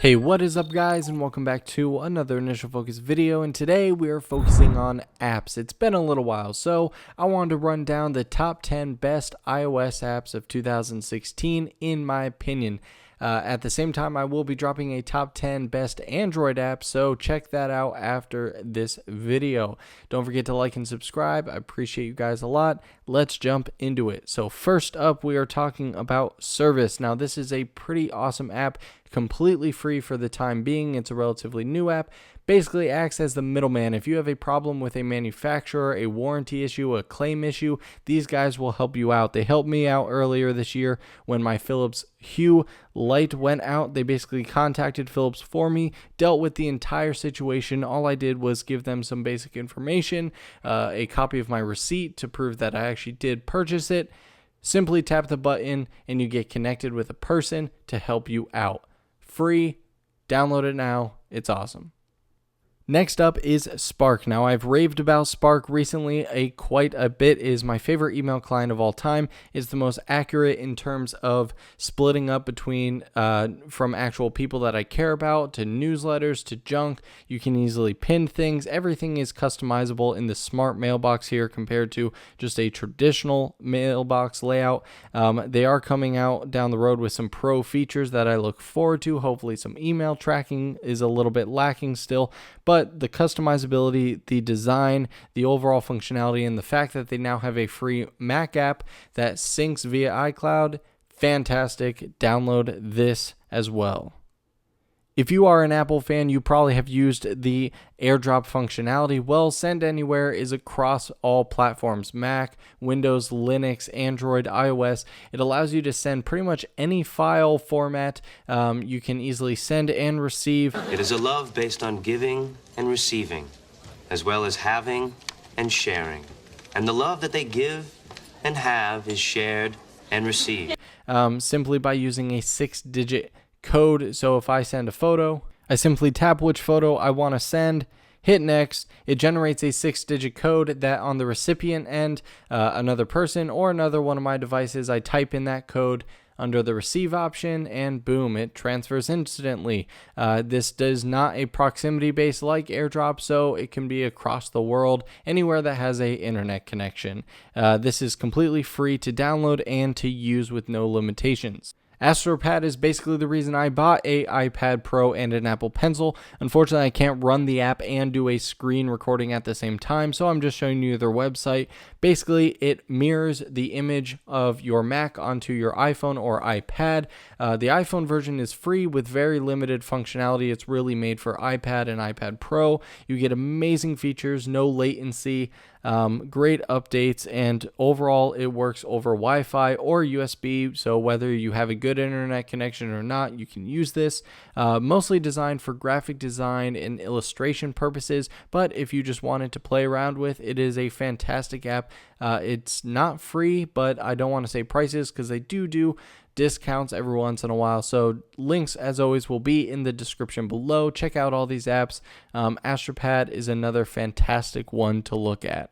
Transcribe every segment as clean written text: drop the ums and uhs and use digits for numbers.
Hey, what is up guys, and welcome back to another Initial Focus video, and today we are focusing on apps. It's been a little while, so I wanted to run down the top 10 best iOS apps of 2016 in my opinion. At the same time, I will be dropping a top 10 best Android apps, so check that out after this video. Don't forget to like and subscribe. I appreciate you guys a lot. Let's jump into it. So first up, we are talking about Service. Now, this is a pretty awesome app, completely free for the time being. It's a relatively new app. Basically acts as the middleman. If you have a problem with a manufacturer, a warranty issue, a claim issue, these guys will help you out. They helped me out earlier this year when my Philips Hue light went out. They basically contacted Philips for me, dealt with the entire situation. All I did was give them some basic information, a copy of my receipt to prove that I actually did purchase it. Simply tap the button and you get connected with a person to help you out. Free. Download it now. It's awesome. Next up is Spark. Now, I've raved about Spark recently quite a bit. It is my favorite email client of all time. It's the most accurate in terms of splitting up between from actual people that I care about to newsletters to junk. You can easily pin things. Everything is customizable in the smart mailbox here compared to just a traditional mailbox layout. They are coming out down the road with some pro features that I look forward to. Hopefully some email tracking is a little bit lacking still, but the customizability, the design, the overall functionality, and the fact that they now have a free Mac app that syncs via iCloud, fantastic. Download this as well. If you are an Apple fan, you probably have used the AirDrop functionality. Well, Send Anywhere is across all platforms: Mac, Windows, Linux, Android, iOS. It allows you to send pretty much any file format. You can easily send and receive. It is a love based on giving and receiving, as well as having and sharing. And the love that they give and have is shared and received. Simply by using a 6-digit code. So if I send a photo, I simply tap which photo I want to send, hit next. It generates a 6-digit code that on the recipient end, another person or another one of my devices, I type in that code under the receive option, and boom, it transfers instantly. This is not a proximity base like AirDrop, so it can be across the world, anywhere that has a internet connection. This is completely free to download and to use with no limitations. AstroPad is basically the reason I bought a iPad Pro and an Apple Pencil. Unfortunately, I can't run the app and do a screen recording at the same time, so I'm just showing you their website. Basically, it mirrors the image of your Mac onto your iPhone or iPad. The iPhone version is free with very limited functionality. It's really made for iPad and iPad Pro. You get amazing features, no latency, great updates, and overall it works over Wi-Fi or USB, so whether you have a good internet connection or not, you can use this. Mostly designed for graphic design and illustration purposes, but if you just wanted to play around with, it is a fantastic app. It's not free, but I don't want to say prices because they do discounts every once in a while. So links, as always, will be in the description below. Check out all these apps. AstroPad is another fantastic one to look at.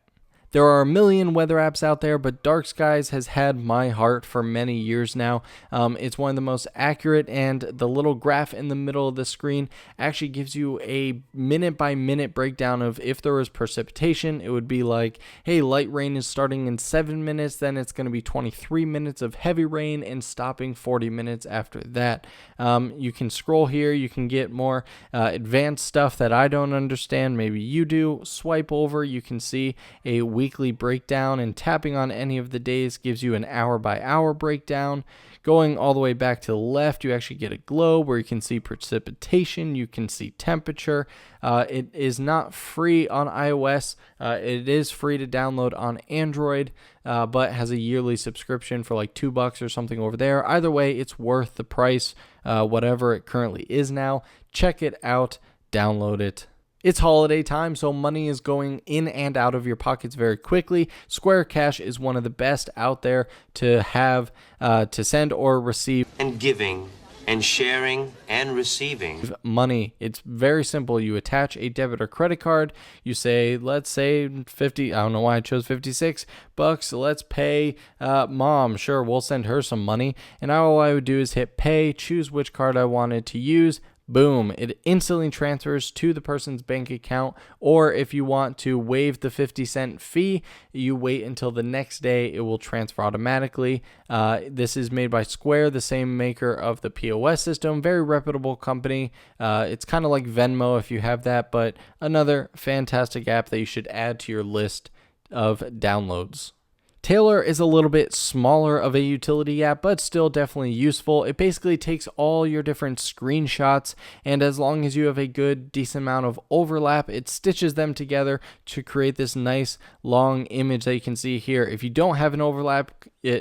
There are a million weather apps out there, but Dark Skies has had my heart for many years now. It's one of the most accurate, and the little graph in the middle of the screen actually gives you a minute-by-minute breakdown of if there was precipitation. It would be like, hey, light rain is starting in 7 minutes, then it's going to be 23 minutes of heavy rain and stopping 40 minutes after that. You can scroll here. You can get more advanced stuff that I don't understand. Maybe you do. Swipe over. You can see a weekly breakdown, and tapping on any of the days gives you an hour-by-hour breakdown. Going all the way back to the left, you actually get a globe where you can see precipitation, you can see temperature. It is not free on iOS. It is free to download on Android, but has a yearly subscription for like $2 or something over there. Either way, it's worth the price, whatever it currently is now. Check it out, download it. It's holiday time, so money is going in and out of your pockets very quickly. Square Cash is one of the best out there to have, to send or receive. And giving and sharing and receiving money. It's very simple. You attach a debit or credit card. You say, let's say 50, I don't know why I chose $56. Let's pay mom. Sure, we'll send her some money. And all I would do is hit pay, choose which card I wanted to use. boom, it instantly transfers to the person's bank account. Or if you want to waive the 50-cent fee, you wait until the next day, it will transfer automatically. This is made by Square, the same maker of the POS system. Very reputable company. It's kind of like Venmo if you have that, but another fantastic app that you should add to your list of downloads. Tailor is a little bit smaller of a utility app, but still definitely useful. It basically takes all your different screenshots, and as long as you have a good, decent amount of overlap, it stitches them together to create this nice long image that you can see here. If you don't have an overlap,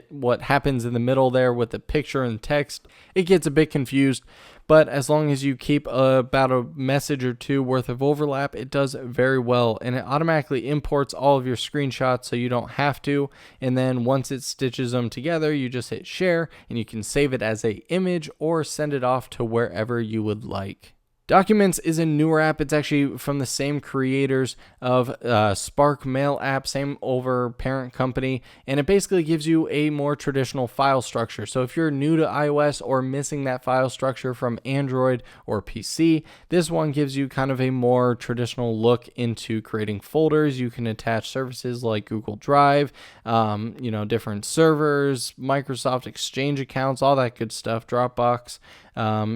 what happens in the middle there with the picture and text, it gets a bit confused. But as long as you keep about a message or two worth of overlap, it does very well. And it automatically imports all of your screenshots so you don't have to. And then once it stitches them together, you just hit share and you can save it as an image or send it off to wherever you would like. Documents is a newer app. It's actually from the same creators of Spark Mail app, same over parent company, and it basically gives you a more traditional file structure. So if you're new to iOS or missing that file structure from Android or PC, this one gives you kind of a more traditional look into creating folders. You can attach services like Google Drive, different servers, Microsoft Exchange accounts, all that good stuff, Dropbox.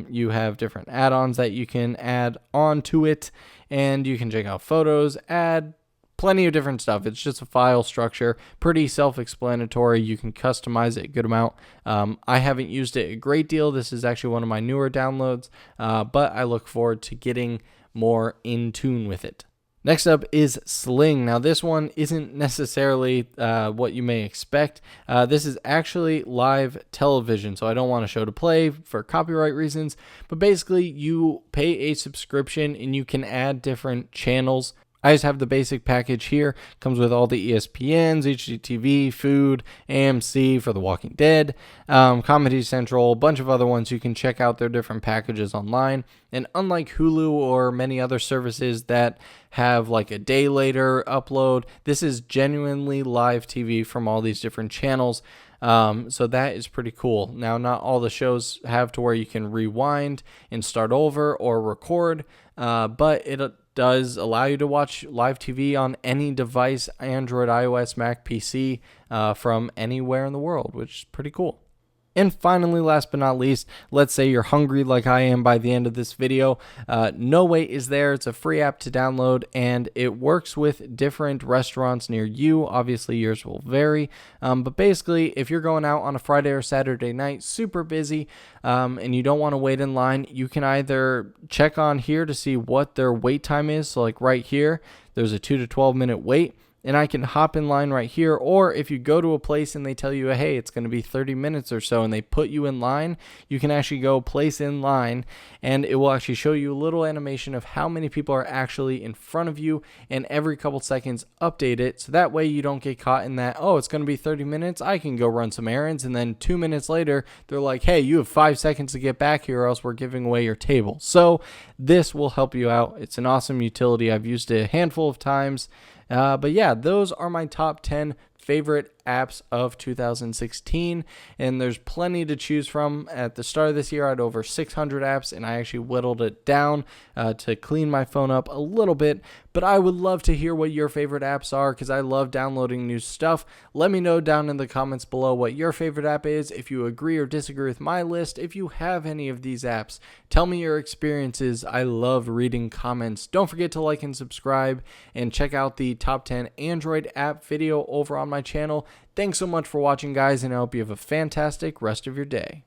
You have different add-ons that you can add onto it, and you can check out photos, add plenty of different stuff. It's just a file structure, pretty self-explanatory. You can customize it a good amount. I haven't used it a great deal. This is actually one of my newer downloads, but I look forward to getting more in tune with it. Next up is Sling. Now, this one isn't necessarily what you may expect. This is actually live television, so I don't want to show to play for copyright reasons. But basically, you pay a subscription and you can add different channels. I just have the basic package here. Comes with all the ESPNs, HGTV, Food, AMC for The Walking Dead, Comedy Central, a bunch of other ones. You can check out their different packages online. And unlike Hulu or many other services that have like a day later upload, this is genuinely live TV from all these different channels. So that is pretty cool. Now, not all the shows have to where you can rewind and start over or record, but it does allow you to watch live TV on any device, Android, iOS, Mac, PC, from anywhere in the world, which is pretty cool. And finally, last but not least, let's say you're hungry like I am by the end of this video. No Wait is there. It's a free app to download, and it works with different restaurants near you. Obviously, yours will vary. But basically, if you're going out on a Friday or Saturday night, super busy, and you don't want to wait in line, you can either check on here to see what their wait time is. So like right here, there's a 2 to 12 minute wait. And I can hop in line right here. Or if you go to a place and they tell you, hey, it's going to be 30 minutes or so, and they put you in line, you can actually go place in line, and it will actually show you a little animation of how many people are actually in front of you, and every couple seconds update it. So that way you don't get caught in that, oh, it's going to be 30 minutes, I can go run some errands, and then 2 minutes later, they're like, hey, you have 5 seconds to get back here or else we're giving away your table. So this will help you out. It's an awesome utility. I've used it a handful of times. But yeah, those are my top 10 favorite apps of 2016, and there's plenty to choose from. At the start of this year, I had over 600 apps, and I actually whittled it down to clean my phone up a little bit. But I would love to hear what your favorite apps are, because I love downloading new stuff. Let me know down in the comments below what your favorite app is, if you agree or disagree with my list, if you have any of these apps. Tell me your experiences. I love reading comments. Don't forget to like and subscribe, and check out the top 10 Android app video over on my channel. Thanks so much for watching, guys, and I hope you have a fantastic rest of your day.